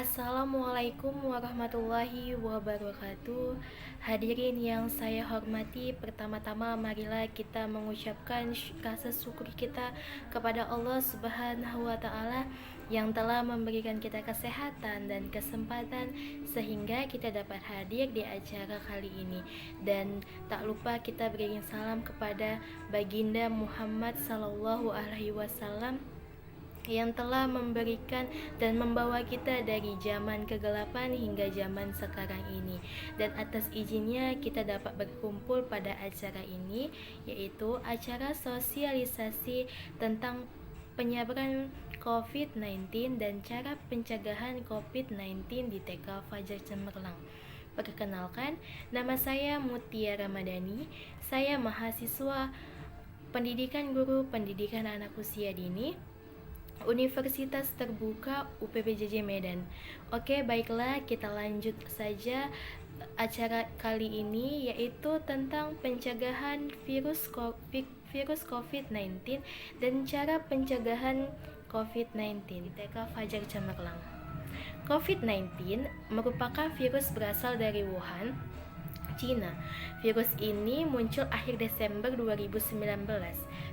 Assalamualaikum warahmatullahi wabarakatuh. Hadirin yang saya hormati, pertama-tama marilah kita mengucapkan rasa syukur kita kepada Allah Subhanahu wa taala yang telah memberikan kita kesehatan dan kesempatan sehingga kita dapat hadir di acara kali ini. Dan tak lupa kita berikan salam kepada baginda Muhammad sallallahu alaihi wasallam yang telah memberikan dan membawa kita dari zaman kegelapan hingga zaman sekarang ini. Dan atas izinnya kita dapat berkumpul pada acara ini, yaitu acara sosialisasi tentang penyebaran COVID-19 dan cara pencegahan COVID-19 di TK Fajar Cemerlang. Perkenalkan, nama saya Mutia Ramadhani. Saya mahasiswa Pendidikan Guru Pendidikan Anak Usia Dini Universitas Terbuka UPBJJ Medan. Oke, baiklah, kita lanjut saja acara kali ini, yaitu tentang pencegahan virus COVID-19 dan cara pencegahan COVID-19 TK Fajar Cemerlang. COVID-19 merupakan virus berasal dari Wuhan, Cina. Virus ini muncul akhir Desember 2019.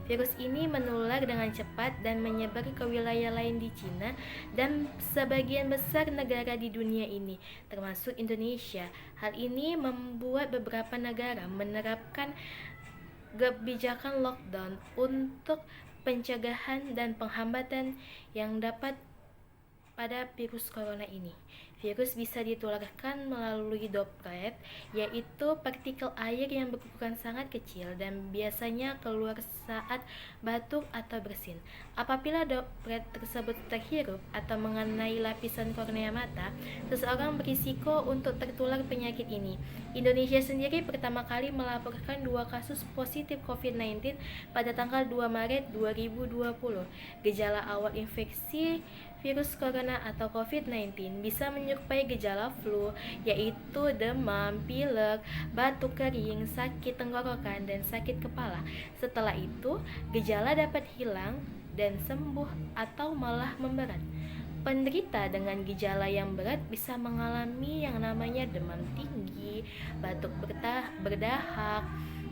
Virus ini menular dengan cepat dan menyebar ke wilayah lain di Cina dan sebagian besar negara di dunia ini, termasuk Indonesia. Hal ini membuat beberapa negara menerapkan kebijakan lockdown untuk pencegahan dan penghambatan yang dapat pada virus corona ini. Virus bisa ditularkan melalui droplet, yaitu partikel air yang berukuran sangat kecil dan biasanya keluar saat batuk atau bersin. Apabila droplet tersebut terhirup atau mengenai lapisan kornea mata, seseorang berisiko untuk tertular penyakit ini. Indonesia sendiri pertama kali melaporkan 2 kasus positif COVID-19 pada tanggal 2 Maret 2020. Gejala awal infeksi virus corona atau COVID-19 bisa menyerupai gejala flu, yaitu demam, pilek, batuk kering, sakit tenggorokan, dan sakit kepala. Setelah itu, gejala dapat hilang dan sembuh atau malah memberat. Penderita dengan gejala yang berat bisa mengalami yang namanya demam tinggi, batuk berdahak,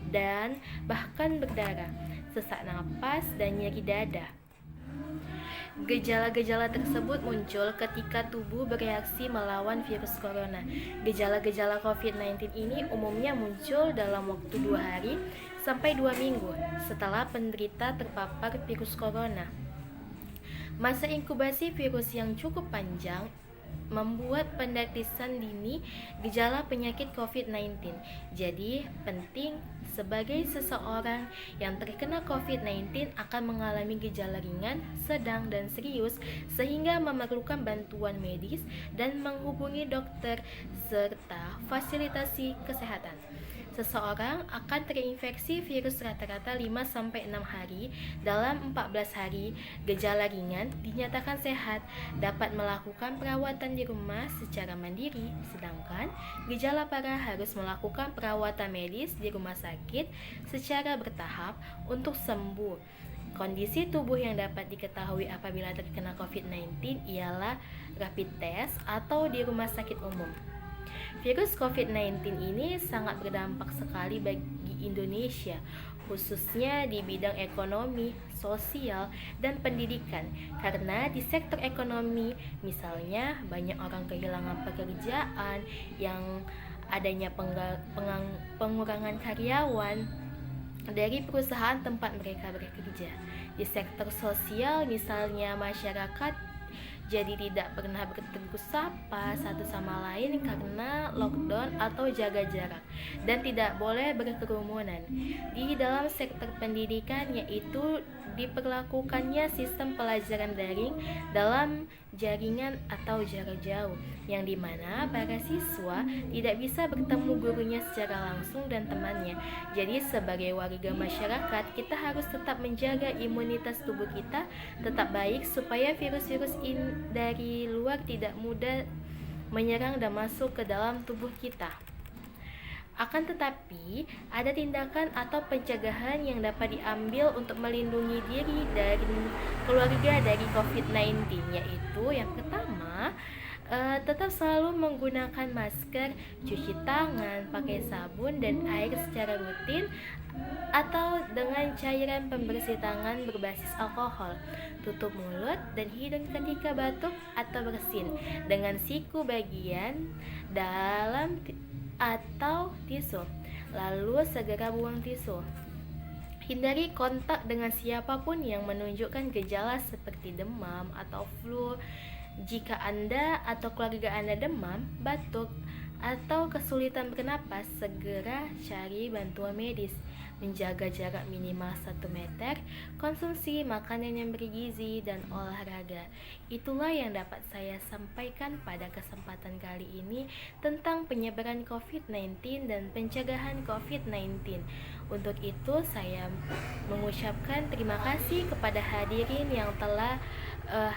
dan bahkan berdarah, sesak napas, dan nyeri dada. Gejala-gejala tersebut muncul ketika tubuh bereaksi melawan virus corona. Gejala-gejala COVID-19 ini umumnya muncul dalam waktu 2 hari sampai 2 minggu setelah penderita terpapar virus corona. Masa inkubasi virus yang cukup panjang membuat pendeteksian dini gejala penyakit COVID-19. Jadi, penting sebagai seseorang yang terkena COVID-19 akan mengalami gejala ringan, sedang, dan serius sehingga memerlukan bantuan medis dan menghubungi dokter serta fasilitasi kesehatan. Seseorang akan terinfeksi virus rata-rata 5-6 hari. Dalam 14 hari, gejala ringan dinyatakan sehat, dapat melakukan perawatan di rumah secara mandiri, sedangkan gejala parah harus melakukan perawatan medis di rumah sakit secara bertahap untuk sembuh. Kondisi tubuh yang dapat diketahui apabila terkena COVID-19 ialah rapid test atau di rumah sakit umum. Virus COVID-19 ini sangat berdampak sekali bagi Indonesia, khususnya di bidang ekonomi, sosial, dan pendidikan. Karena di sektor ekonomi, misalnya banyak orang kehilangan pekerjaan, yang adanya pengurangan karyawan dari perusahaan tempat mereka bekerja. Di sektor sosial, misalnya masyarakat jadi tidak pernah bertegur sapa satu sama lain karena lockdown atau jaga jarak, dan tidak boleh berkerumunan. Di dalam sektor pendidikan, yaitu diperlakukannya sistem pelajaran daring dalam jaringan atau jarak jauh, yang dimana para siswa tidak bisa bertemu gurunya secara langsung dan temannya. Jadi sebagai warga masyarakat, kita harus tetap menjaga imunitas tubuh kita tetap baik supaya virus-virus dari luar tidak mudah menyerang dan masuk ke dalam tubuh kita. Akan tetapi, ada tindakan atau pencegahan yang dapat diambil untuk melindungi diri dan keluarga dari COVID-19, yaitu yang pertama, Tetap selalu menggunakan masker, cuci tangan, pakai sabun dan air secara rutin atau dengan cairan pembersih tangan berbasis alkohol. Tutup mulut dan hidung ketika batuk atau bersin dengan siku bagian dalam atau tisu. Lalu segera buang tisu. Hindari kontak dengan siapapun yang menunjukkan gejala seperti demam atau flu. Jika Anda atau keluarga Anda demam, batuk, atau kesulitan bernapas, segera cari bantuan medis. Menjaga jarak minimal 1 meter, konsumsi makanan yang bergizi, dan olahraga. Itulah yang dapat saya sampaikan pada kesempatan kali ini tentang penyebaran COVID-19 dan pencegahan COVID-19. Untuk itu, saya mengucapkan terima kasih kepada hadirin yang telah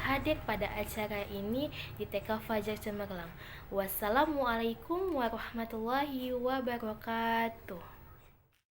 hadir pada acara ini di TK Fajar Cemerlang. Wassalamualaikum warahmatullahi wabarakatuh.